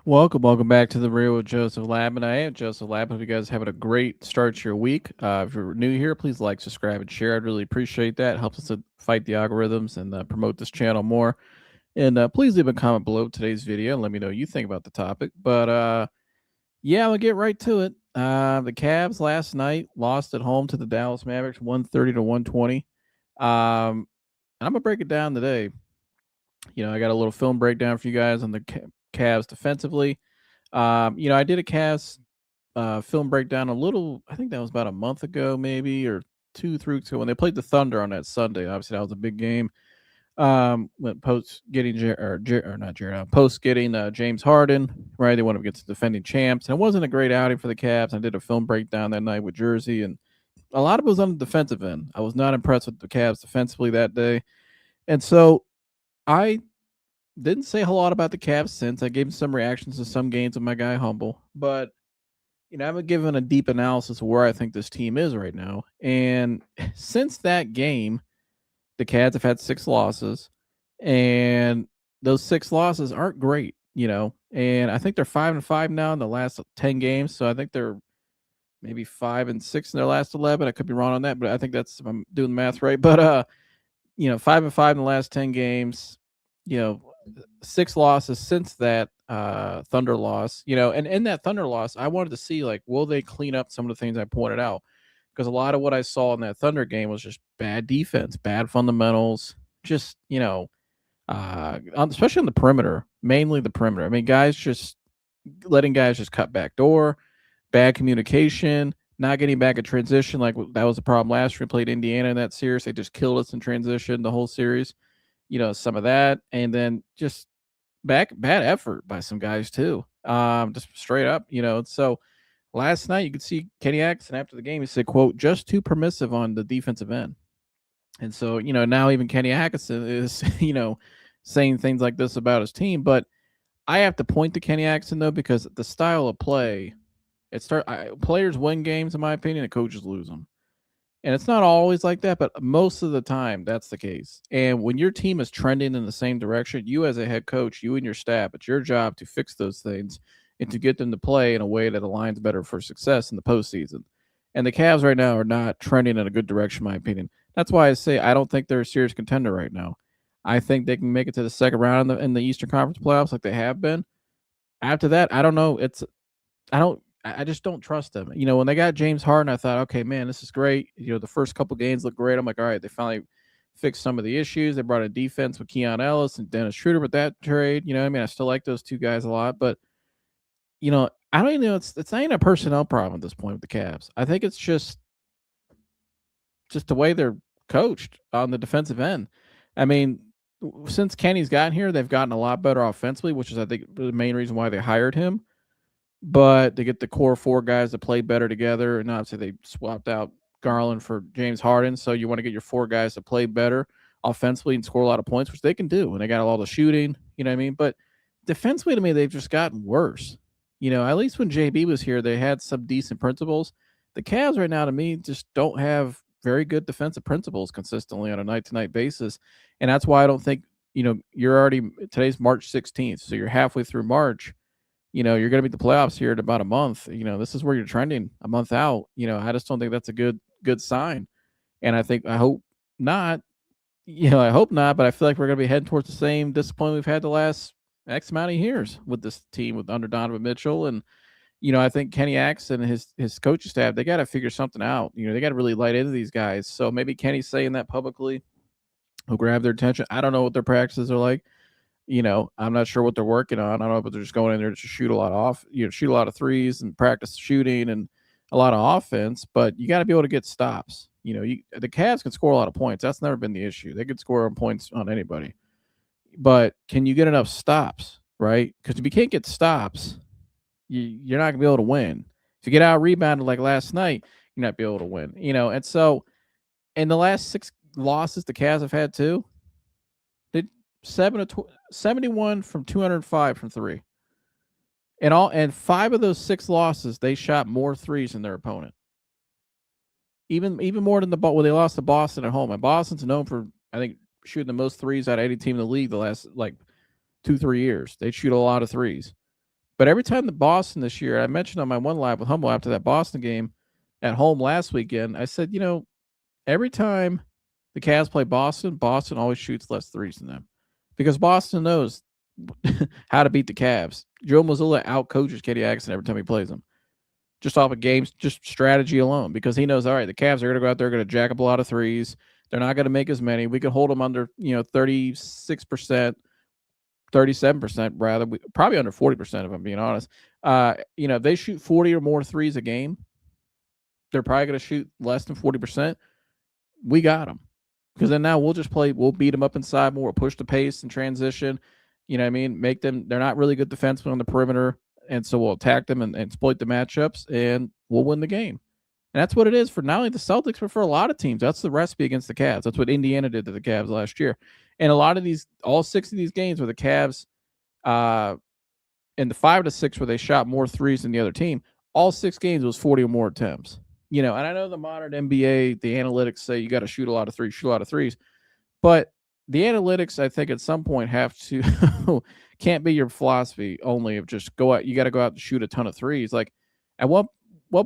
Welcome back to the Real with Joseph Lab, and I am Joseph Lab. Hope you guys having a great start to your week. If you're new here, please like, subscribe, and share. I'd really appreciate that. It helps us to fight the algorithms and promote this channel more. And please leave a comment below today's video and let me know what you think about the topic. But yeah, I'll get right to it. The Cavs last night lost at home to the Dallas Mavericks, 130-120. I'm gonna break it down today. I got a little film breakdown for you guys on the Cavs defensively. I did a Cavs film breakdown a little. I think that was about a month ago, maybe, or 2 3 weeks ago when they played the Thunder on that Sunday. Obviously, that was a big game. When post getting or not Jared, post getting James Harden, right? They went up against the defending champs, and it wasn't a great outing for the Cavs. I did a film breakdown that night with Jersey, and a lot of it was on the defensive end. I was not impressed with the Cavs defensively that day, and so I didn't say a whole lot about the Cavs since. I gave some reactions to some games with my guy Humble, but I haven't given a deep analysis of where I think this team is right now. And since that game, the Cavs have had 6 losses, and those 6 losses aren't great. And I think they're 5-5 now in the last 10 games. So I think they're maybe 5-6 in their last 11. I could be wrong on that, but I think that's if I'm doing the math right. But 5-5 in the last 10 games. You know, 6 losses since that Thunder loss. And in that Thunder loss, I wanted to see like, will they clean up some of the things I pointed out? Because a lot of what I saw in that Thunder game was just bad defense, bad fundamentals, just especially on the perimeter, mainly the perimeter. I mean, guys just letting guys just cut back door, bad communication, not getting back at transition. Like that was the problem last year. We played Indiana in that series. They just killed us in transition the whole series. Some of that, and then just bad effort by some guys too. Just straight up. So last night you could see Kenny Atkinson after the game. He said, "quote just too permissive on the defensive end." And so now even Kenny Atkinson is saying things like this about his team. But I have to point to Kenny Atkinson though because the style of play, players win games in my opinion, and coaches lose them. And it's not always like that, but most of the time that's the case. And when your team is trending in the same direction, you as a head coach, you and your staff, it's your job to fix those things and to get them to play in a way that aligns better for success in the postseason. And the Cavs right now are not trending in a good direction, in my opinion. That's why I say I don't think they're a serious contender right now. I think they can make it to the second round in the Eastern Conference playoffs like they have been. After that, I don't know. I just don't trust them. When they got James Harden, I thought, okay, man, this is great. The first couple games look great. I'm like, all right, they finally fixed some of the issues. They brought a defense with Keon Ellis and Dennis Schroeder with that trade. I still like those two guys a lot, but I don't even know. It's not even a personnel problem at this point with the Cavs. I think it's just the way they're coached on the defensive end. I mean, since Kenny's gotten here, they've gotten a lot better offensively, which is I think the main reason why they hired him. But they get the core 4 guys to play better together. And obviously they swapped out Garland for James Harden. So you want to get your 4 guys to play better offensively and score a lot of points, which they can do. And they got all the shooting, you know what I mean? But defensively to me, they've just gotten worse. At least when JB was here, they had some decent principles. The Cavs right now to me just don't have very good defensive principles consistently on a night-to-night basis. And that's why I don't think, today's March 16th. So you're halfway through March. You're going to be the playoffs here in about a month. This is where you're trending a month out. I just don't think that's a good sign. And I hope not. I hope not, but I feel like we're going to be heading towards the same disappointment we've had the last X amount of years with this team with under Donovan Mitchell. And, I think Kenny Atkinson and his coaching staff, they got to figure something out. They got to really light into these guys. So maybe Kenny's saying that publicly will grab their attention. I don't know what their practices are like. I'm not sure what they're working on. I don't know, but they're just going in there to shoot a lot shoot a lot of threes and practice shooting and a lot of offense. But you got to be able to get stops. The Cavs can score a lot of points. That's never been the issue. They could score points on anybody. But can you get enough stops, right? Because if you can't get stops, you're not gonna be able to win. If you get out rebounded like last night, you're not be able to win. And so in the last 6 losses the Cavs have had too, 71 from 205 from 3. And 5 of those 6 losses, they shot more threes than their opponent. Even more than when they lost to Boston at home. And Boston's known for, I think, shooting the most threes out of any team in the league the last 2-3 years. They shoot a lot of threes. But every time the Boston this year, I mentioned on my one live with Humble after that Boston game at home last weekend, I said, every time the Cavs play Boston, Boston always shoots less threes than them because Boston knows how to beat the Cavs. Joe Mazzulla out coaches Katie Atkinson every time he plays them, just off of games, just strategy alone, because he knows, all right, the Cavs are going to go out there, going to jack up a lot of threes. They're not going to make as many. We can hold them under, 36%, 37% rather, probably under 40% if I'm being honest. If they shoot 40 or more threes a game, they're probably going to shoot less than 40%. We got them. Because then now we'll beat them up inside more, we'll push the pace and transition. You know what I mean? They're not really good defensemen on the perimeter. And so we'll attack them and exploit the matchups, and we'll win the game. And that's what it is for not only the Celtics, but for a lot of teams. That's the recipe against the Cavs. That's what Indiana did to the Cavs last year. And a lot of all 6 of these games where the Cavs, in the 5 to 6 where they shot more threes than the other team, all 6 games was 40 or more attempts. And I know the modern NBA, the analytics say you got to shoot a lot of threes, but the analytics, I think, at some point have to can't be your philosophy only of just go out. You got to go out and shoot a ton of threes. Like, at what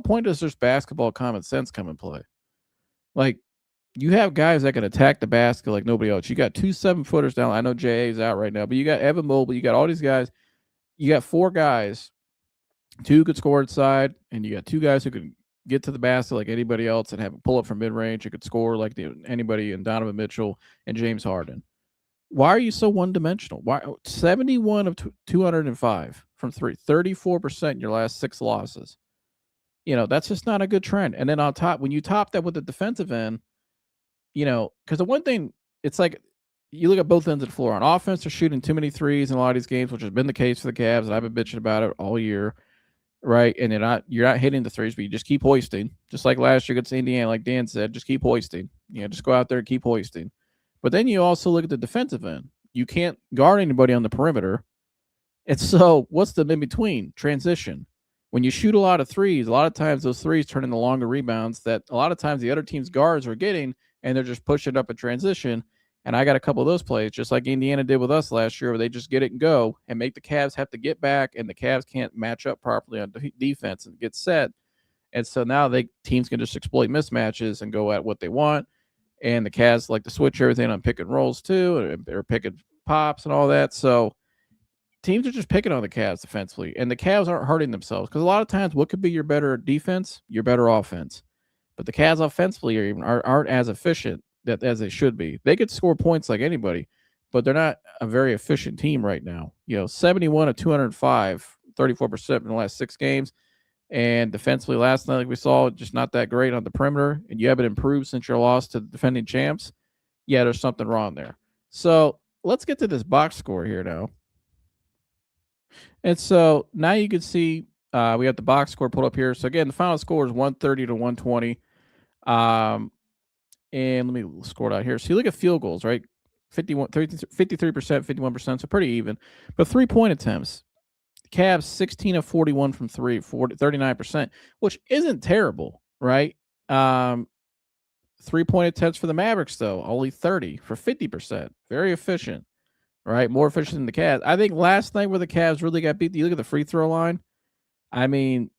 point does this basketball common sense come in play? Like, you have guys that can attack the basket like nobody else. You got 2 7-footers down. I know J.A. is out right now, but you got Evan Mobley. You got all these guys. You got 4 guys. 2 could score inside, and you got 2 guys who could get to the basket like anybody else and have a pull up from mid range. You could score like anybody in Donovan Mitchell and James Harden. Why are you so one dimensional? Why 71 of 205 from 3, 34% in your last 6 losses? That's just not a good trend. And then on top, when you top that with the defensive end, because the one thing, it's like you look at both ends of the floor. On offense, they're shooting too many threes in a lot of these games, which has been the case for the Cavs, and I've been bitching about it all year. Right, and you're not hitting the threes, but you just keep hoisting, just like last year against Indiana. Like Dan said, just keep hoisting. Just go out there and keep hoisting. But then you also look at the defensive end. You can't guard anybody on the perimeter, and so what's the in between? Transition. When you shoot a lot of threes, a lot of times those threes turn into longer rebounds that a lot of times the other team's guards are getting, and they're just pushing up a transition. And I got a couple of those plays, just like Indiana did with us last year, where they just get it and go and make the Cavs have to get back, and the Cavs can't match up properly on defense and get set. And so now teams can just exploit mismatches and go at what they want. And the Cavs like to switch everything on pick and rolls too, or picking pops and all that. So teams are just picking on the Cavs defensively, and the Cavs aren't hurting themselves because a lot of times what could be your better defense, your better offense. But the Cavs offensively aren't as efficient as they should be. They could score points like anybody, but they're not a very efficient team right now. 71 of 205, 34% in the last 6 games. And defensively last night, like we saw, just not that great on the perimeter. And you haven't improved since your loss to the defending champs. Yeah, there's something wrong there. So let's get to this box score here now. And so now you can see we got the box score pulled up here. So again, the final score is 130 to 120. And let me score it out here. So you look at field goals, right? 53%, 51%, so pretty even. But 3-point attempts, Cavs 16 of 41 from 3, 39%, which isn't terrible, right? 3-point attempts for the Mavericks, though, only 30 for 50%. Very efficient, right? More efficient than the Cavs. I think last night where the Cavs really got beat, you look at the free throw line. I mean,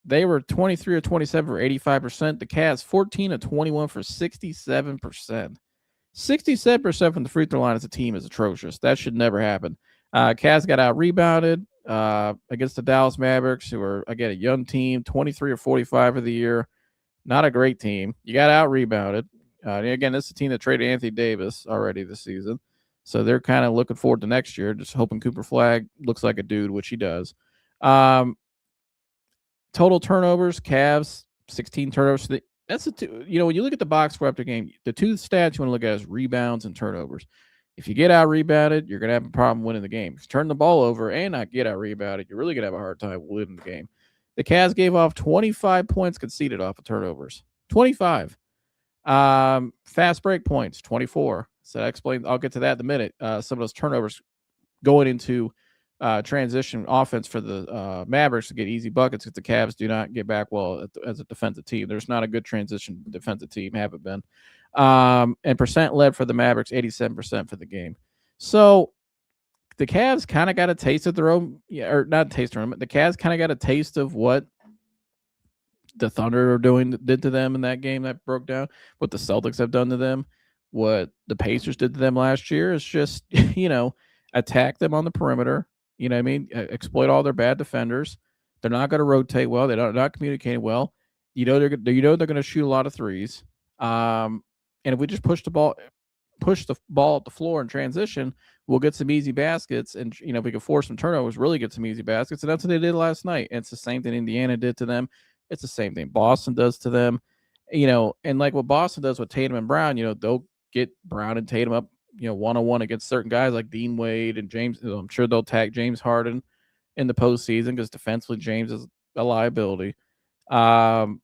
they were 23 or 27 for 85%. The Cavs 14 of 21 for 67%. 67% from the free throw line as a team is atrocious. That should never happen. Cavs got out rebounded against the Dallas Mavericks, who are, again, a young team, 23 or 45 of the year. Not a great team. You got out rebounded. Again, this is a team that traded Anthony Davis already this season. So they're kind of looking forward to next year, just hoping Cooper Flagg looks like a dude, which he does. Total turnovers, Cavs, 16 turnovers. That's when you look at the box score after game, the 2 stats you want to look at is rebounds and turnovers. If you get out rebounded, you're going to have a problem winning the game. If you turn the ball over and not get out rebounded, you're really going to have a hard time winning the game. The Cavs gave off 25 points conceded off of turnovers. 25. Fast break points, 24. So that explains, I'll get to that in a minute. Some of those turnovers going into transition offense for the Mavericks to get easy buckets because the Cavs do not get back well as a defensive team. There's not a good transition defensive team, haven't been. And percent led for the Mavericks, 87% for the game. So the Cavs kind of got a taste of their own, or not taste of them. The Cavs kind of got a taste of what the Thunder are did to them in that game that broke down, what the Celtics have done to them, what the Pacers did to them last year. Is just attack them on the perimeter. You know what I mean? Exploit all their bad defenders. They're not going to rotate well. They're not communicating well. They're going to shoot a lot of threes. And if we just push the ball up the floor in transition, we'll get some easy baskets, and if we can force some turnovers, really get some easy baskets. And that's what they did last night. And it's the same thing Indiana did to them. It's the same thing Boston does to them. And like what Boston does with Tatum and Brown, they'll get Brown and Tatum up, one-on-one against certain guys like Dean Wade and James. I'm sure they'll tag James Harden in the postseason because defensively James is a liability. And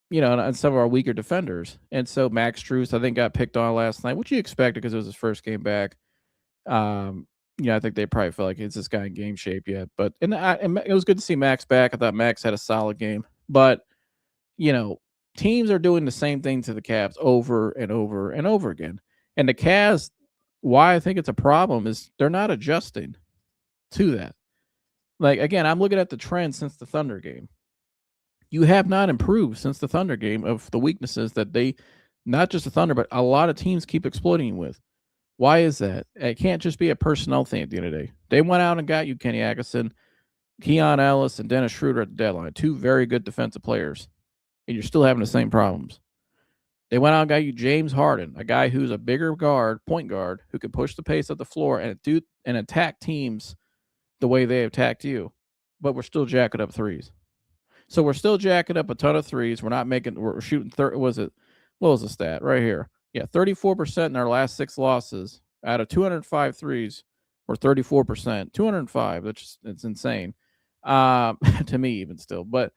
some of our weaker defenders. And so Max Strus, I think, got picked on last night, which you expected because it was his first game back. I think they probably felt like, is this guy in game shape yet? But and it was good to see Max back. I thought Max had a solid game. But, teams are doing the same thing to the Cavs over and over and over again. And the Cavs, why I think it's a problem is they're not adjusting to that. Like, again, I'm looking at the trend since the Thunder game. You have not improved since the Thunder game of the weaknesses that they, not just the Thunder, but a lot of teams keep exploiting you with. Why is that? It can't just be a personnel thing at the end of the day. They went out and got you Kenny Atkinson, Keon Ellis, and Dennis Schroeder at the deadline. Two very good defensive players. And you're still having the same problems. They went out and got you James Harden, a guy who's a bigger point guard, who can push the pace of the floor and attack teams the way they attacked you. But we're still jacking up threes. So we're still jacking up a ton of threes. We're shooting, what was the stat right here? Yeah, 34% in our last 6 losses. Out of 205 threes, we're 34%. 205, it's insane to me even still. But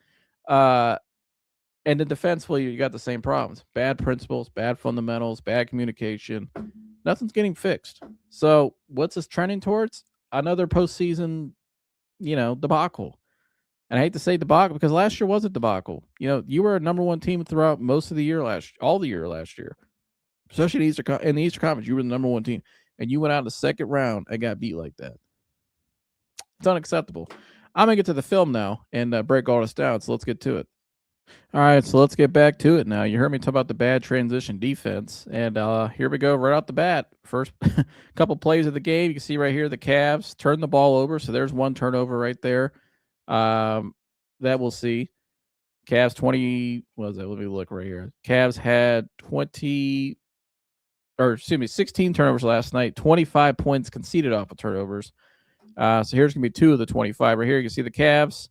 and then defensively, you got the same problems. Bad principles, bad fundamentals, bad communication. Nothing's getting fixed. So what's this trending towards? Another postseason, debacle. And I hate to say debacle because last year was a debacle. You were a number one team throughout most of the year all the year last year, especially in the Eastern Conference. You were the number one team, and you went out in the second round and got beat like that. It's unacceptable. I'm gonna get to the film now and break all this down. So let's get to it. All right, so let's get back to it now. You heard me talk about the bad transition defense, and here we go right out the bat. First couple plays of the game, you can see right here the Cavs turn the ball over. So there's one turnover right there. That we'll see. Cavs 20. What was that? Let me look right here. Cavs had 16 turnovers last night. 25 points conceded off of turnovers. So here's gonna be 2 of the 25 right here. You can see the Cavs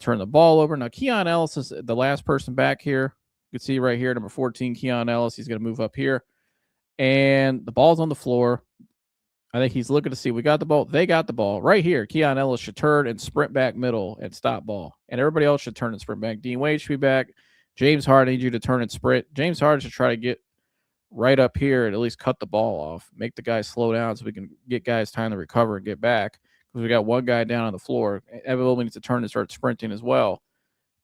turn the ball over. Now Keon Ellis is the last person back here. You can see right here, number 14, Keon Ellis. He's gonna move up here, and the ball's on the floor. I think he's looking to see, we got the ball. They got the ball right here. Keon Ellis should turn and sprint back middle and stop ball. And everybody else should turn and sprint back. Dean Wade should be back. James Harden needs you to turn and sprint. James Harden should try to get right up here and at least cut the ball off. Make the guys slow down so we can get guys time to recover and get back. Because we got one guy down on the floor. Everyone needs to turn and start sprinting as well.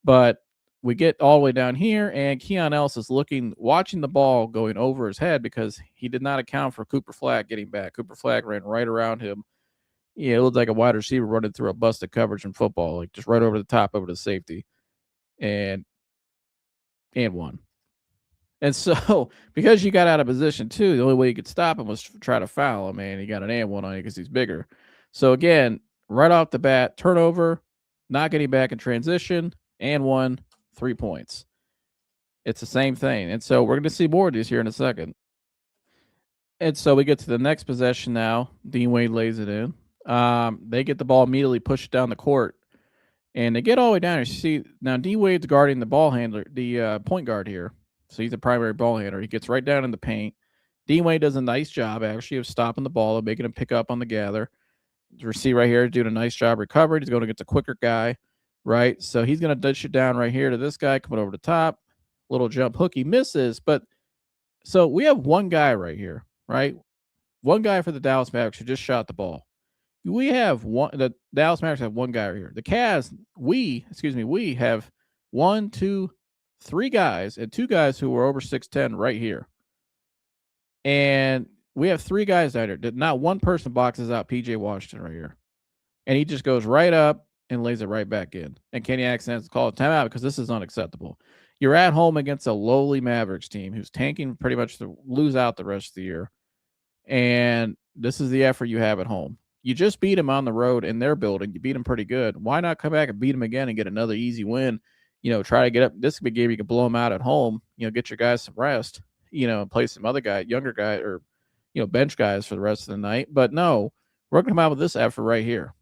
But we get all the way down here, and Keon Ellis is watching the ball going over his head because he did not account for Cooper Flagg getting back. Cooper Flagg ran right around him. Yeah, it looked like a wide receiver running through a busted coverage in football, like just right over the top, over the safety, and won. And so, because you got out of position too, the only way you could stop him was to try to foul him, and he got an and one on you because he's bigger. So again, right off the bat, turnover, not getting back in transition, and 1. 3 points. It's the same thing. And so we're going to see more of these here in a second. And so we get to the next possession now. Dean Wade lays it in. They get the ball immediately, pushed down the court. And they get all the way down. You see, now Dean Wade's guarding the ball handler, the point guard here. So he's the primary ball handler. He gets right down in the paint. Dean Wade does a nice job, actually, of stopping the ball and making him pick up on the gather. You see right here, doing a nice job recovering. He's going to get the quicker guy. Right, so he's going to dish it down right here to this guy coming over the top. Little jump hook. He misses, but so we have one guy right here, right? One guy for the Dallas Mavericks who just shot the ball. We have one. The Dallas Mavericks have one guy right here. The Cavs, we have 1, 2, 3 guys and 2 guys who were over 6'10" right here. And we have 3 guys out here. Not one person boxes out PJ Washington right here. And he just goes right up and lays it right back in. And Kenny Atkinson has to call a timeout because this is unacceptable. You're at home against a lowly Mavericks team who's tanking pretty much to lose out the rest of the year. And this is the effort you have at home. You just beat them on the road in their building. You beat them pretty good. Why not come back and beat them again and get another easy win? Try to get up. This could be a game you can blow them out at home. Get your guys some rest. Play some other guy, younger guy, or bench guys for the rest of the night. But no, we're gonna come out with this effort right here.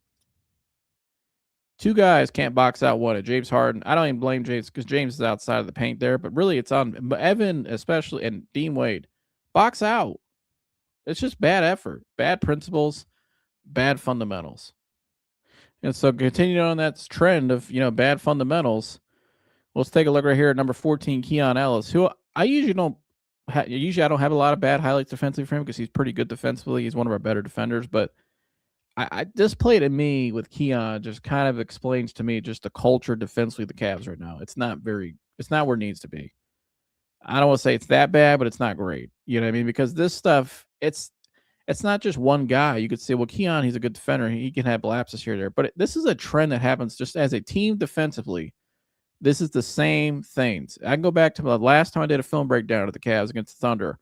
2 guys can't box out one. James Harden. I don't even blame James because James is outside of the paint there, but really it's on Evan especially and Dean Wade. Box out. It's just bad effort, bad principles, bad fundamentals. And so continuing on that trend of, bad fundamentals, let's take a look right here at number 14, Keon Ellis, who I usually don't I don't have a lot of bad highlights defensively for him because he's pretty good defensively. He's one of our better defenders, but this play to me with Keon just kind of explains to me just the culture defensively of the Cavs right now. It's not where it needs to be. I don't want to say it's that bad, but it's not great. You know what I mean? Because this stuff, it's not just one guy. You could say, well, Keon, he's a good defender. He can have lapses here or there. But this is a trend that happens just as a team defensively. This is the same things. I can go back to the last time I did a film breakdown of the Cavs against the Thunder,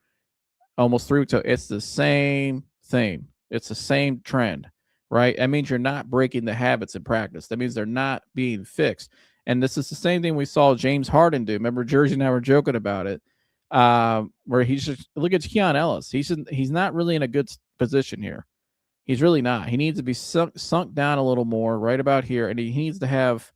almost 3 weeks ago. It's the same thing. It's the same trend, right? That means you're not breaking the habits in practice. That means they're not being fixed. And this is the same thing we saw James Harden do. Remember, Jersey and I were joking about it, where he's just look at Keon Ellis. He's not really in a good position here. He's really not. He needs to be sunk down a little more, right about here, and he needs to have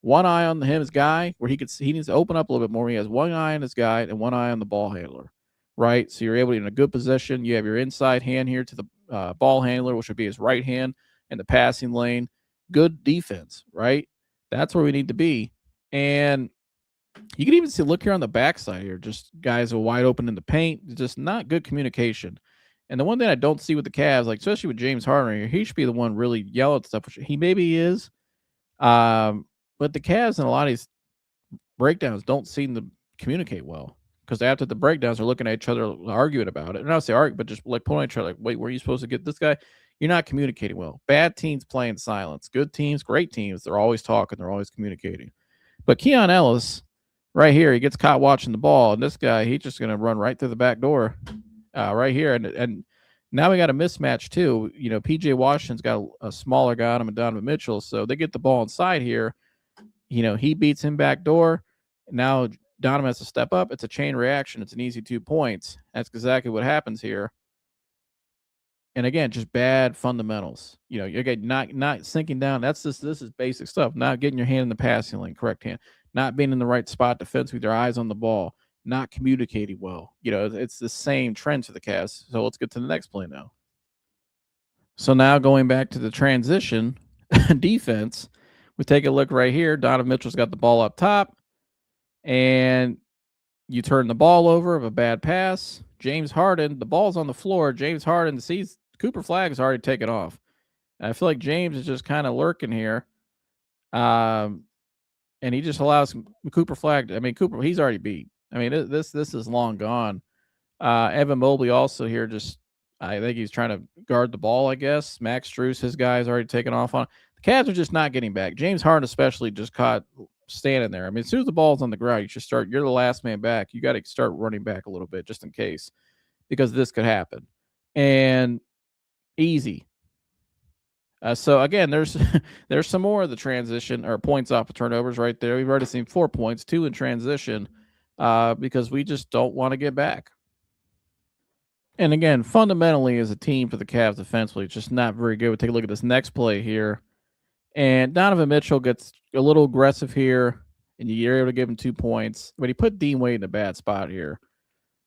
one eye on his guy, where he needs to open up a little bit more. He has one eye on his guy and one eye on the ball handler, right? So you're able to be in a good position. You have your inside hand here to the ball handler, which would be his right hand in the passing lane. Good defense, right? That's where we need to be. And you can even see, look here on the backside here, just guys are wide open in the paint, just not good communication. And the one thing I don't see with the Cavs, like especially with James Harden here, he should be the one really yell at stuff, which he maybe is. But the Cavs in a lot of these breakdowns don't seem to communicate well, because after the breakdowns, they're looking at each other, arguing about it. And I don't say argue, but just like pulling each other, like, wait, where are you supposed to get this guy? You're not communicating well. Bad teams play in silence. Good teams, great teams, they're always talking, they're always communicating. But Keon Ellis, right here, he gets caught watching the ball, and this guy, he's just going to run right through the back door, right here. And now we got a mismatch too. PJ Washington's got a smaller guy on him and Donovan Mitchell, so they get the ball inside here. He beats him back door. Now Donovan has to step up. It's a chain reaction. It's an easy 2 points. That's exactly what happens here. And again, just bad fundamentals. Again, not sinking down. This is basic stuff. Not getting your hand in the passing lane, correct hand. Not being in the right spot defensively with your eyes on the ball. Not communicating well. It's the same trend for the Cavs. So let's get to the next play now. So now going back to the transition defense, we take a look right here. Donovan Mitchell's got the ball up top, and you turn the ball over of a bad pass. James Harden, the ball's on the floor. James Harden sees Cooper Flag is already taken off. I feel like James is just kind of lurking here. And he just allows Cooper Flag. Cooper, he's already beat. This is long gone. Evan Mobley also here I think he's trying to guard the ball, I guess. Max Strus, his guy's already taken off on. The Cavs are just not getting back. James Harden especially just caught standing there. As soon as the ball's on the ground, you're the last man back. You got to start running back a little bit just in case, because this could happen. And easy. So again, there's some more of the transition or points off of turnovers right there. We've already seen 4 points, 2 in transition, because we just don't want to get back. And again, fundamentally as a team for the Cavs defensively, it's just not very good. We'll take a look at this next play here. And Donovan Mitchell gets a little aggressive here, and you're able to give him 2 points. But he put Dean Wade in a bad spot here.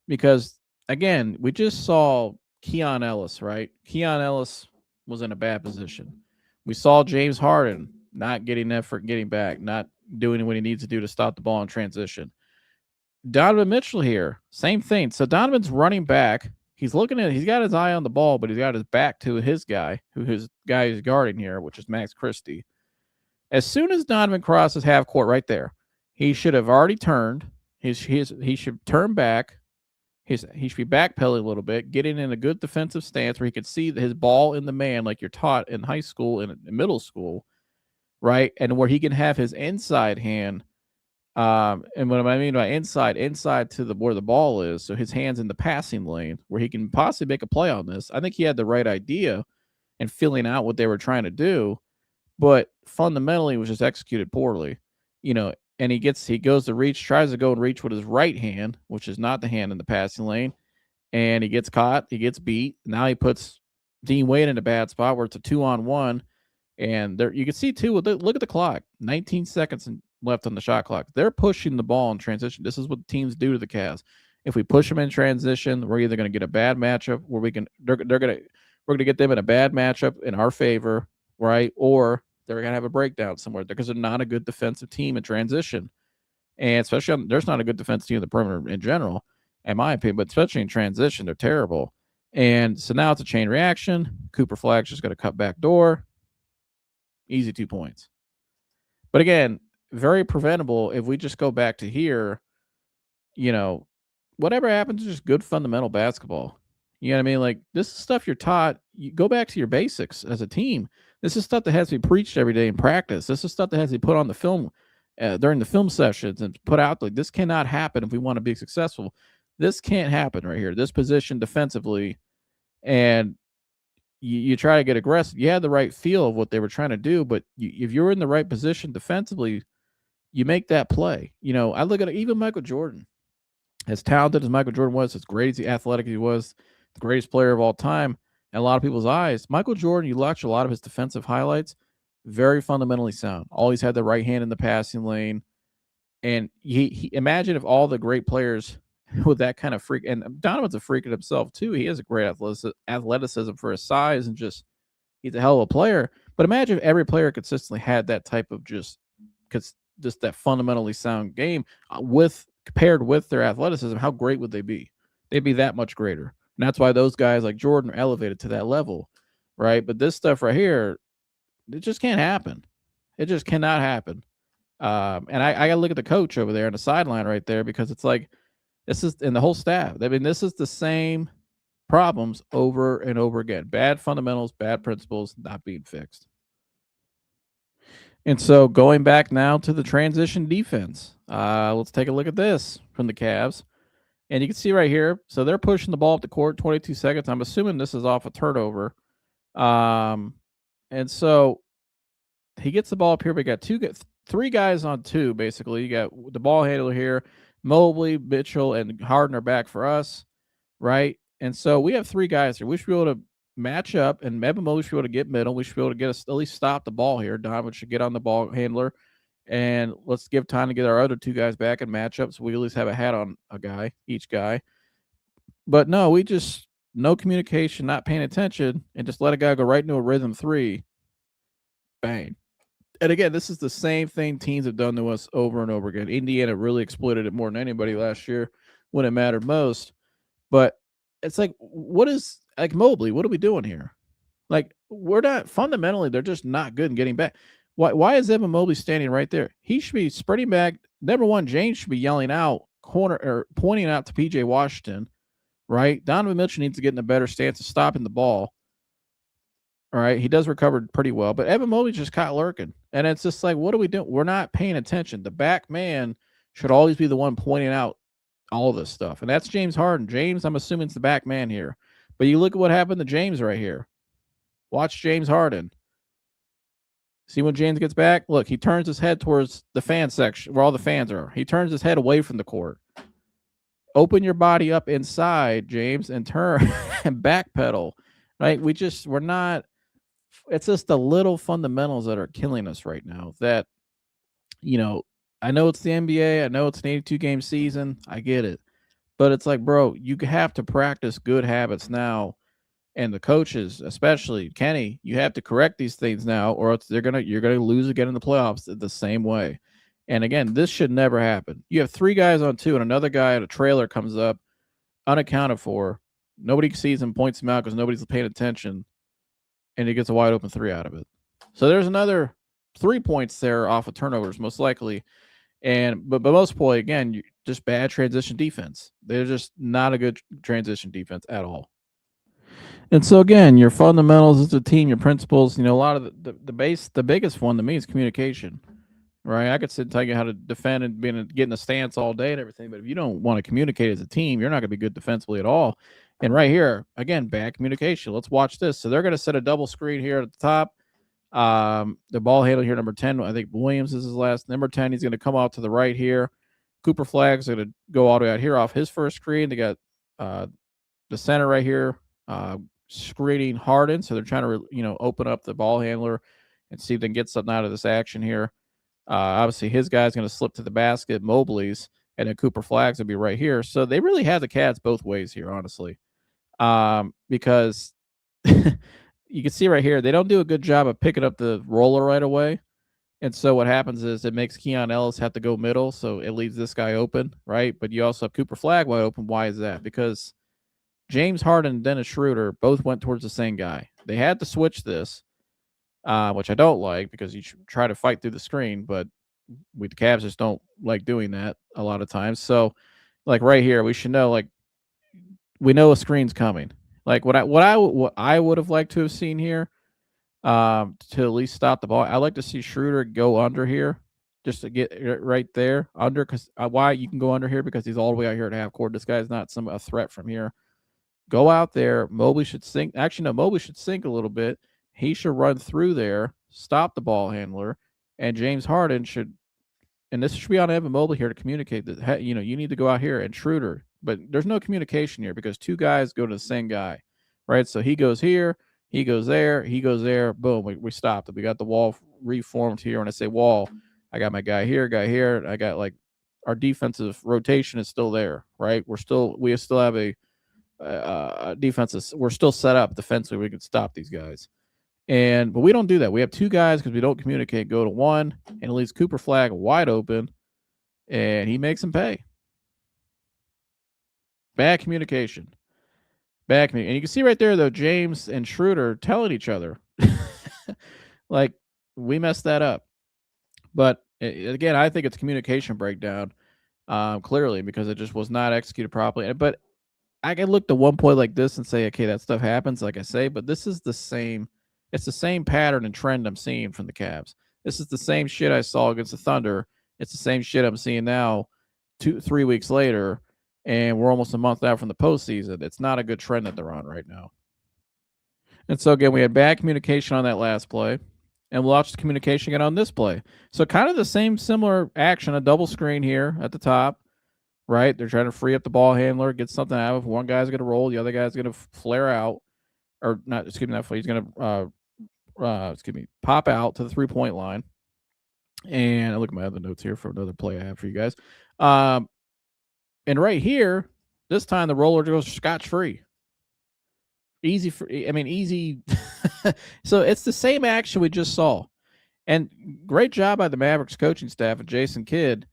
Because, again, we just saw Keon Ellis, right? Keon Ellis was in a bad position. We saw James Harden not getting effort, getting back, not doing what he needs to do to stop the ball in transition. Donovan Mitchell here, same thing. So Donovan's running back. He's got his eye on the ball, but he's got his back to his guy, is guarding here, which is Max Christie. As soon as Donovan crosses half court right there, he should have already turned. He should turn back. He should be backpedaling a little bit, getting in a good defensive stance where he could see his ball in the man like you're taught in high school and in middle school, right? And where he can have his inside hand. And what I mean by inside to the where the ball is, so his hands in the passing lane, where he can possibly make a play on this. I think he had the right idea and filling out what they were trying to do, but fundamentally it was just executed poorly. And he goes to reach, tries to go and reach with his right hand, which is not the hand in the passing lane, and he gets caught, he gets beat. Now he puts Dean Wade in a bad spot where it's a 2-on-1, and there you can see too. Look at the clock, 19 seconds left on the shot clock. They're pushing the ball in transition. This is what teams do to the Cavs. If we push them in transition, we're either going to get a bad matchup where we're going to get them in a bad matchup in our favor, right? Or they're going to have a breakdown somewhere because they're not a good defensive team in transition. And especially there's not a good defensive team in the perimeter in general, in my opinion, but especially in transition, they're terrible. And so now it's a chain reaction. Cooper Flag's just going to cut back door. Easy 2 points. But again, very preventable if we just go back to here, whatever happens is just good fundamental basketball. You know what I mean? Like, this is stuff you're taught. You go back to your basics as a team. This is stuff that has to be preached every day in practice. This is stuff that has to be put on the film during the film sessions and put out. Like, this cannot happen if we want to be successful. This can't happen right here. This position defensively, and you try to get aggressive. You had the right feel of what they were trying to do, but if you're in the right position defensively, you make that play. I look at even Michael Jordan. As talented as Michael Jordan was, as great as the athletic he was, the greatest player of all time, in a lot of people's eyes, Michael Jordan, you watch a lot of his defensive highlights, very fundamentally sound. Always had the right hand in the passing lane. And he imagine if all the great players with that kind of freak, and Donovan's a freak in himself too. He has a great athleticism for his size, and just he's a hell of a player. But imagine if every player consistently had that type of just that fundamentally sound game paired with their athleticism. How great would they be? They'd be that much greater. And that's why those guys like Jordan are elevated to that level, right? But this stuff right here, it just can't happen. It just cannot happen. And I got to look at the coach over there on the sideline right there, because it's like, this is, and the whole staff. I mean, this is the same problems over and over again. Bad fundamentals, bad principles, not being fixed. And so going back now to the transition defense, let's take a look at this from the Cavs. And you can see right here, so they're pushing the ball up the court, 22 seconds. I'm assuming this is off a turnover. And so he gets the ball up here. We got three guys on two, basically. You got the ball handler here. Mobley, Mitchell, and Harden are back for us, right? And so we have three guys here. We should be able to match up, and Evan Mobley should be able to get middle. We should be able to get us at least stop the ball here. Donovan should get on the ball handler, and let's give time to get our other two guys back and match up, so we at least have a hat on each guy. But no, we just no communication, not paying attention, and just let a guy go right into a rhythm three. Bang. And again, this is the same thing teams have done to us over and over again. Indiana really exploited it more than anybody last year when it mattered most. But it's like, like Mobley, what are we doing here? Like, we're not fundamentally, they're just not good in getting back. Why is Evan Mobley standing right there? He should be spreading back. Number one, James should be yelling out corner or pointing out to PJ Washington, right? Donovan Mitchell needs to get in a better stance of stopping the ball. All right, he does recover pretty well, but Evan Mobley just caught lurking. And it's just like, what are we doing? We're not paying attention. The back man should always be the one pointing out all this stuff. And that's James Harden. James, I'm assuming, is the back man here. But you look at what happened to James right here. Watch James Harden. See when James gets back? Look, he turns his head towards the fan section where all the fans are. He turns his head away from the court. Open your body up inside, James, and turn and backpedal. Right? We're not. It's just the little fundamentals that are killing us right now. That, I know it's the NBA. I know it's an 82-game season. I get it. But it's like, bro, you have to practice good habits now. And the coaches, especially Kenny, you have to correct these things now, or else you're gonna lose again in the playoffs the same way. And again, this should never happen. You have three guys on two, and another guy at a trailer comes up, unaccounted for. Nobody sees him, points him out because nobody's paying attention, and he gets a wide open three out of it. So there's another 3 points there off of turnovers, most likely. But most importantly, again, just bad transition defense. They're just not a good transition defense at all. And so again, your fundamentals as a team, your principles, a lot of the biggest one to me is communication. Right? I could sit and tell you how to defend and get in a stance all day and everything, but if you don't want to communicate as a team, you're not going to be good defensively at all. And right here, again, bad communication. Let's watch this. So they're going to set a double screen here at the top. The ball handler here, number 10, I think Williams is his last. Number 10, he's going to come out to the right here. Cooper Flagg's going to go all the way out here off his first screen. They got the center right here screening Harden, so they're trying to open up the ball handler and see if they can get something out of this action here. Obviously, his guy's going to slip to the basket, Mobley's, and then Cooper Flagg's will be right here. So they really have the Cats both ways here, honestly, because you can see right here they don't do a good job of picking up the roller right away. And so what happens is it makes Keon Ellis have to go middle, so it leaves this guy open, right? But you also have Cooper Flagg wide open. Why is that? Because James Harden and Dennis Schroeder both went towards the same guy. They had to switch this, which I don't like because you try to fight through the screen, but the Cavs just don't like doing that a lot of times. So, like right here, we should know, like, we know a screen's coming. Like what I would have liked to have seen here, to at least stop the ball. I like to see Schroeder go under here, just to get right there under. Because why you can go under here because he's all the way out here at half court. This guy's not a threat from here. Go out there. Mobley should sink. Actually, no, Mobley should sink a little bit. He should run through there, stop the ball handler, and James Harden should. And this should be on Evan Mobley here to communicate that, hey, you need to go out here and Schroeder. But there's no communication here because two guys go to the same guy, right? So he goes here, he goes there, he goes there. Boom, we stopped it. We got the wall reformed here. When I say wall, I got my guy here. I got like our defensive rotation is still there, right? We still have a defense. We're still set up defensively. We can stop these guys. But we don't do that. We have two guys because we don't communicate. Go to one, and it leaves Cooper Flagg wide open, and he makes him pay. Bad communication. And you can see right there, though, James and Schroeder telling each other, like, we messed that up. But, again, I think it's communication breakdown, clearly, because it just was not executed properly. But I can look to one point like this and say, okay, that stuff happens, like I say, but this is the same. It's the same pattern and trend I'm seeing from the Cavs. This is the same shit I saw against the Thunder. It's the same shit I'm seeing now, 3 weeks later, and we're almost a month out from the postseason. It's not a good trend that they're on right now. And so, again, we had bad communication on that last play, and we'll watch the communication again on this play. So kind of the same similar action, a double screen here at the top, right? They're trying to free up the ball handler, get something out of it. One guy's going to roll, the other guy's going to flare out. Or not, excuse me, not flare. He's going to pop out to the 3-point line. And I look at my other notes here for another play I have for you guys. And right here, this time the roller goes scotch-free. Easy. So it's the same action we just saw. And great job by the Mavericks coaching staff and Jason Kidd.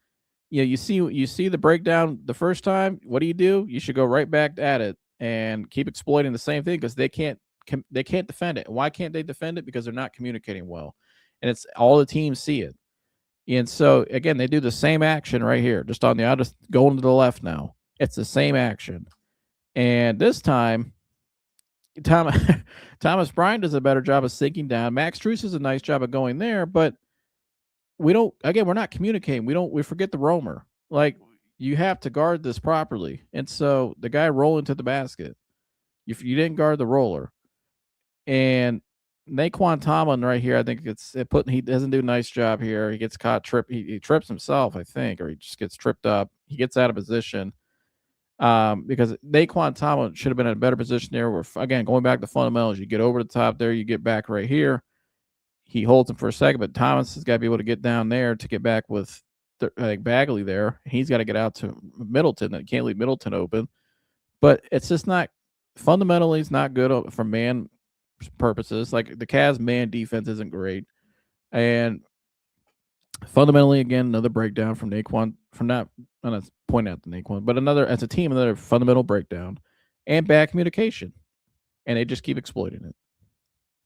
You see the breakdown the first time. What do? You should go right back at it and keep exploiting the same thing because they can't defend it. Why can't they defend it? Because they're not communicating well, and it's all the teams see it. And so again, they do the same action right here, just on the outer, going to the left now. It's the same action, and this time, Thomas Bryant does a better job of sinking down. Max Strus does a nice job of going there, but we don't. Again, we're not communicating. We forget the roamer. Like, you have to guard this properly, and so the guy rolling to the basket, if you didn't guard the roller. And Naquan Tomlin right here, I think he doesn't do a nice job here. He gets caught he trips himself, I think, or he just gets tripped up. He gets out of position. Because Naquan Tomlin should have been in a better position there. Where, again, going back to fundamentals, you get over the top there, you get back right here. He holds him for a second, but Thomas has got to be able to get down there to get back with Bagley there. He's got to get out to Middleton. He can't leave Middleton open. But it's just not fundamentally. It's not good for man purposes. Like, the Cavs man defense isn't great, and fundamentally, again, another breakdown from Naquan. I'm not pointing out the Naquan, but as a team, another fundamental breakdown and bad communication, and they just keep exploiting it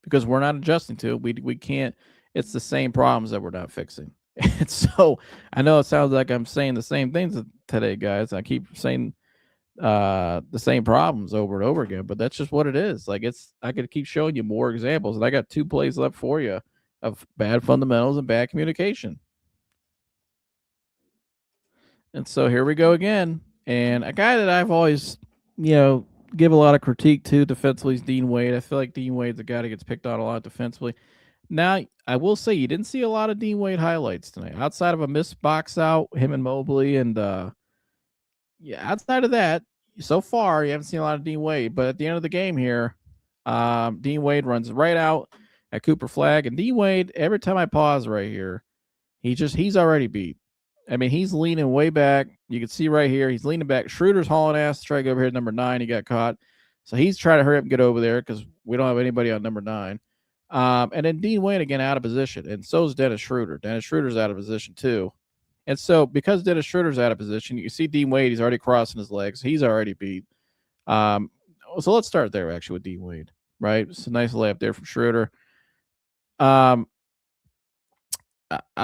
because we're not adjusting to it. We can't. It's the same problems that we're not fixing, And so I know it sounds like I'm saying the same things today, guys. I keep saying the same problems over and over again, but that's just what it is. Like I could keep showing you more examples, and I got 2 plays left for you of bad fundamentals and bad communication. And so here we go again. And a guy that I've always, give a lot of critique to defensively is Dean Wade. I feel like Dean Wade's a guy that gets picked on a lot defensively. Now, I will say you didn't see a lot of Dean Wade highlights tonight. Outside of a missed box out, him and Mobley, and yeah, outside of that, so far you haven't seen a lot of Dean Wade. But at the end of the game here, Dean Wade runs right out at Cooper Flag, and Dean Wade, every time I pause right here, he's already beat. I mean, he's leaning way back. You can see right here, he's leaning back. Schroeder's hauling ass to try to go over here at number 9. He got caught. So he's trying to hurry up and get over there because we don't have anybody on number 9. And then Dean Wade again out of position. And so is Dennis Schroeder. Dennis Schroeder's out of position too. And so because Dennis Schroeder's out of position, you see Dean Wade, he's already crossing his legs. He's already beat. So let's start there actually with Dean Wade, right? It's a nice layup there from Schroeder. I'm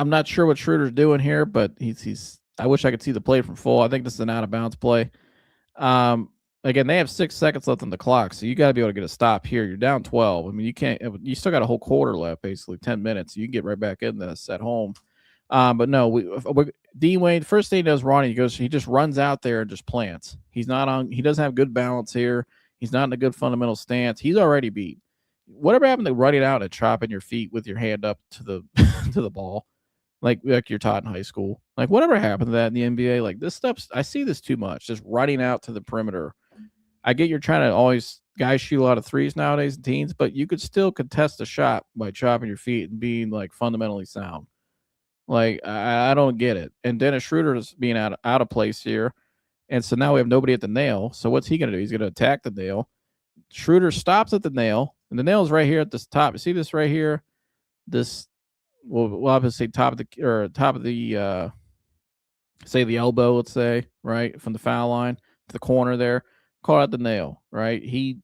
not sure what Schroeder's doing here, but he's. I wish I could see the play from full. I think this is an out of bounds play. Again, they have 6 seconds left on the clock, so you got to be able to get a stop here. You're down 12. I mean, you can't. You still got a whole quarter left, basically 10 minutes. You can get right back in this at home. But no, Dean Wade. First thing he does, Ronnie, he just runs out there and just plants. He's not on. He doesn't have good balance here. He's not in a good fundamental stance. He's already beat. Whatever happened to running out and chopping your feet with your hand up to the to the ball, like you're taught in high school? Like whatever happened to that in the NBA? Like this stuff, I see this too much. Just running out to the perimeter. I get you're trying to always guys shoot a lot of threes nowadays in teens, but you could still contest a shot by chopping your feet and being like fundamentally sound. Like I don't get it. And Dennis Schroeder is being out of place here, and so now we have nobody at the nail. So what's he going to do? He's going to attack the nail. Schroeder stops at the nail, and the nail is right here at this top. You see this right here? This we'll obviously top of the say the elbow, let's say, right from the foul line to the corner there. Call out the nail, right? He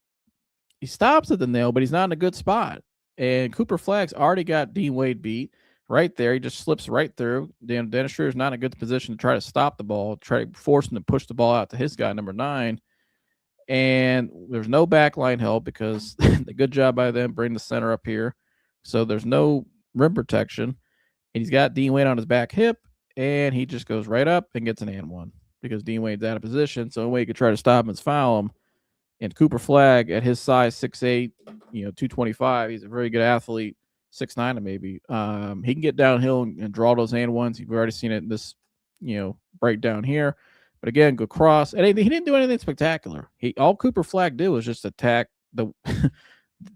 stops at the nail, but he's not in a good spot. And Cooper Flagg's already got Dean Wade beat right there. He just slips right through. Dennis Schroeder's not in a good position to try to stop the ball, try to force him to push the ball out to his guy, number 9. And there's no backline help because the good job by them bringing the center up here. So there's no rim protection. And he's got Dean Wade on his back hip, and he just goes right up and gets an and one because Dean Wade's out of position. So the way he could try to stop him is foul him. And Cooper Flagg at his size, 6'8", 225, he's a very good athlete, 6'9" maybe. He can get downhill and draw those and ones. You've already seen it in this, breakdown here. But again, go cross. And he didn't do anything spectacular. All Cooper Flagg did was just attack the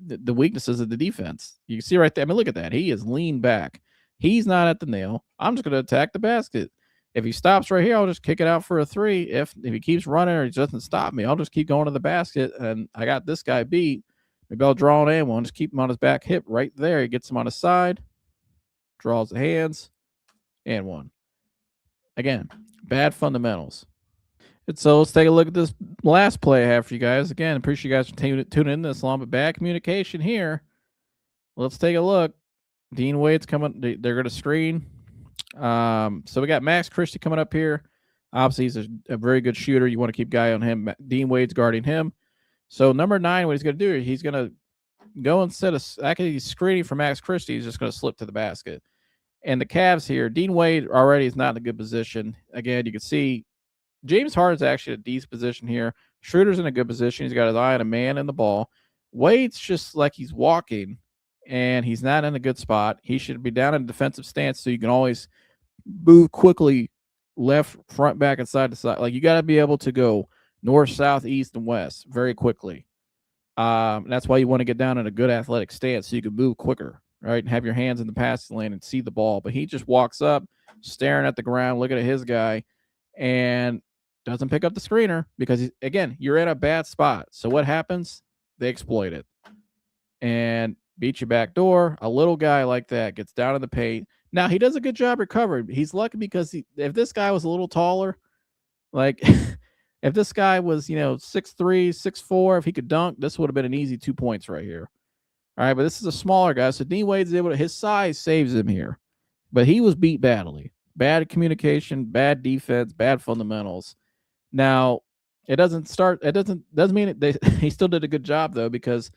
the weaknesses of the defense. You can see right there. I mean, look at that. He is leaned back. He's not at the nail. I'm just going to attack the basket. If he stops right here, I'll just kick it out for a 3. If he keeps running or he doesn't stop me, I'll just keep going to the basket. And I got this guy beat. Maybe I'll draw an and one. Just keep him on his back hip right there. He gets him on his side, draws the hands, and one. Again, bad fundamentals. And so let's take a look at this last play I have for you guys. Again, appreciate you guys for tuning in this long, but bad communication here. Let's take a look. Dean Wade's coming. They're going to screen. So we got Max Christie coming up here. Obviously, he's a very good shooter. You want to keep guy on him. Dean Wade's guarding him. So number 9, what he's going to do, he's going to go instead of actually he's screening for Max Christie. He's just going to slip to the basket. And the Cavs here, Dean Wade already is not in a good position. Again, you can see James Harden's actually in a decent position here. Schroeder's in a good position. He's got his eye on a man and the ball. Wade's just like he's walking, and he's not in a good spot. He should be down in a defensive stance so you can always move quickly left, front, back, and side to side. Like you got to be able to go north, south, east, and west very quickly. That's why you want to get down in a good athletic stance so you can move quicker, right? And have your hands in the passing lane and see the ball. But he just walks up, staring at the ground, looking at his guy, and doesn't pick up the screener because, again, you're in a bad spot. So what happens? They exploit it and beat you back door. A little guy like that gets down in the paint. Now, he does a good job recovering. He's lucky because if this guy was a little taller, like if this guy was, 6'3", 6'4", if he could dunk, this would have been an easy 2 points right here. All right, but this is a smaller guy. So Dean Wade's able to, his size saves him here. but he was beat badly. Bad communication, bad defense, bad fundamentals. Now, it doesn't mean he still did a good job though, because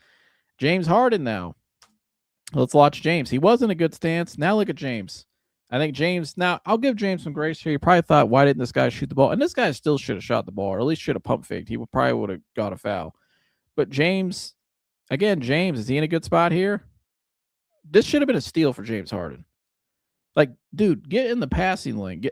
James Harden now. Let's watch James. He was in a good stance. Now look at James. I think James. Now I'll give James some grace here. He probably thought, why didn't this guy shoot the ball? And this guy still should have shot the ball, or at least should have pump faked. He probably would have got a foul. But James, again, James, is he in a good spot here? This should have been a steal for James Harden. Like, dude, get in the passing lane.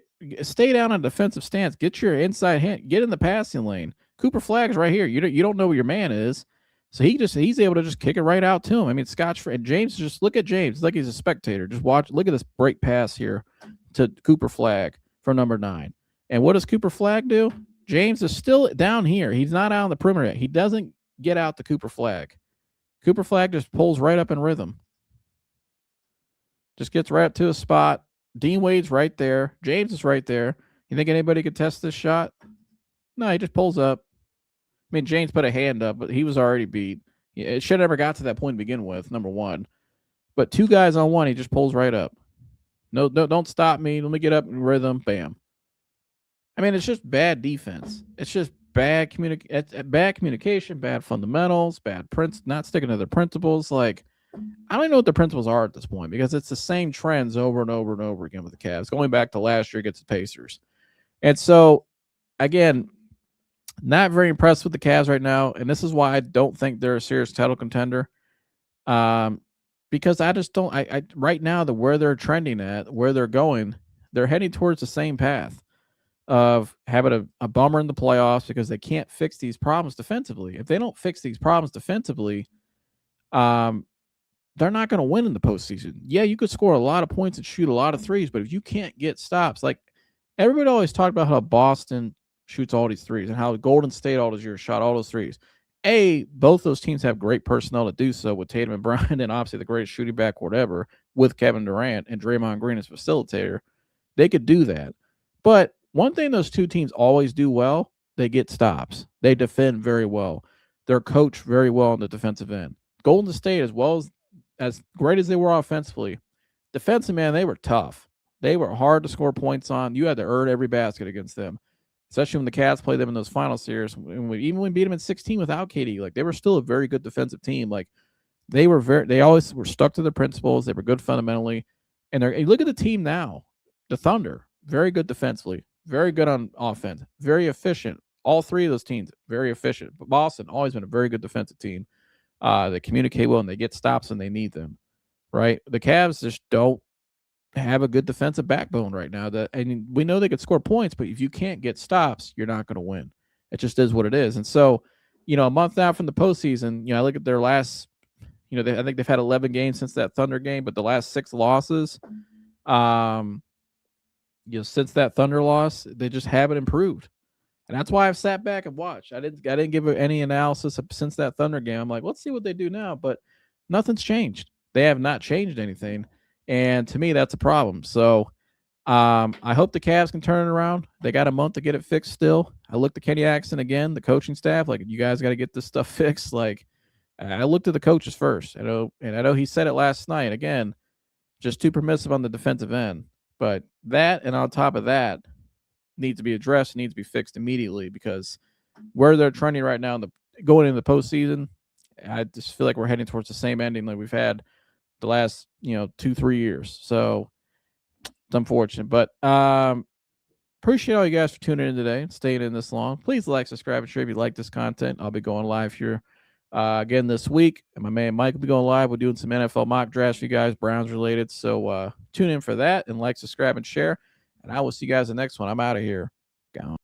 Stay down on a defensive stance. Get your inside hand. Get in the passing lane. Cooper Flagg's right here. You don't know where your man is. So he's able to just kick it right out to him. I mean, and James, just look at James. It's like he's a spectator. Just watch. Look at this break pass here to Cooper Flagg for number 9. And what does Cooper Flagg do? James is still down here. He's not out on the perimeter yet. He doesn't get out to Cooper Flagg. Cooper Flagg just pulls right up in rhythm. Just gets right up to a spot. Dean Wade's right there. James is right there. You think anybody could test this shot? No, he just pulls up. I mean, James put a hand up, but he was already beat. It should have never got to that point to begin with, number one. But 2 guys on 1, he just pulls right up. No, don't stop me. Let me get up in rhythm. Bam. I mean, it's just bad defense. It's just bad communication, bad fundamentals, not sticking to their principles. Like, I don't even know what the principles are at this point, because it's the same trends over and over and over again with the Cavs, going back to last year against the Pacers. And so, again, not very impressed with the Cavs right now, and this is why I don't think they're a serious title contender. Because I just don't. I right now, where they're trending at, where they're going, they're heading towards the same path of having a bummer in the playoffs because they can't fix these problems defensively. If they don't fix these problems defensively, they're not going to win in the postseason. Yeah, you could score a lot of points and shoot a lot of threes, but if you can't get stops, like everybody always talked about how Boston shoots all these threes and how Golden State all those years shot all those threes. Both those teams have great personnel to do so with Tatum and Bryant, and obviously the greatest shooting backcourt ever with Kevin Durant and Draymond Green as facilitator. They could do that. But one thing those 2 teams always do well, they get stops. They defend very well. They're coached very well on the defensive end. Golden State, as great as they were offensively, defensive, man, they were tough. They were hard to score points on. You had to earn every basket against them, especially when the Cavs played them in those final series. Even when we beat them in 16 without KD, like, they were still a very good defensive team. Like, they always were stuck to their principles. They were good fundamentally. And look at the team now. The Thunder, very good defensively, very good on offense, very efficient. All 3 of those teams, very efficient. But Boston, always been a very good defensive team. They communicate well and they get stops when they need them, right? The Cavs just don't have a good defensive backbone right now. And we know they could score points, but if you can't get stops, you're not going to win. It just is what it is. And so, a month out from the postseason, I look at their last, I think they've had 11 games since that Thunder game, but the last 6 losses, since that Thunder loss, they just haven't improved. And that's why I've sat back and watched. I didn't give any analysis since that Thunder game. I'm like, let's see what they do now. But nothing's changed. They have not changed anything. And to me, that's a problem. So I hope the Cavs can turn it around. They got a month to get it fixed still. I looked at Kenny Atkinson again, the coaching staff, like, you guys got to get this stuff fixed. Like, I looked at the coaches first. I know he said it last night. Again, just too permissive on the defensive end. But that, and on top of that, needs to be addressed, needs to be fixed immediately, because where they're trending right now, going into the postseason, I just feel like we're heading towards the same ending like we've had the last 2-3 years. So it's unfortunate, but appreciate all you guys for tuning in today and staying in this long. Please like, subscribe, and share if you like this content. I'll be going live here again this week, and my man Mike will be going live. We're doing some NFL mock drafts for you guys, Browns related. So tune in for that, and like, subscribe, and share. And I will see you guys in the next one. I'm out of here. Gone.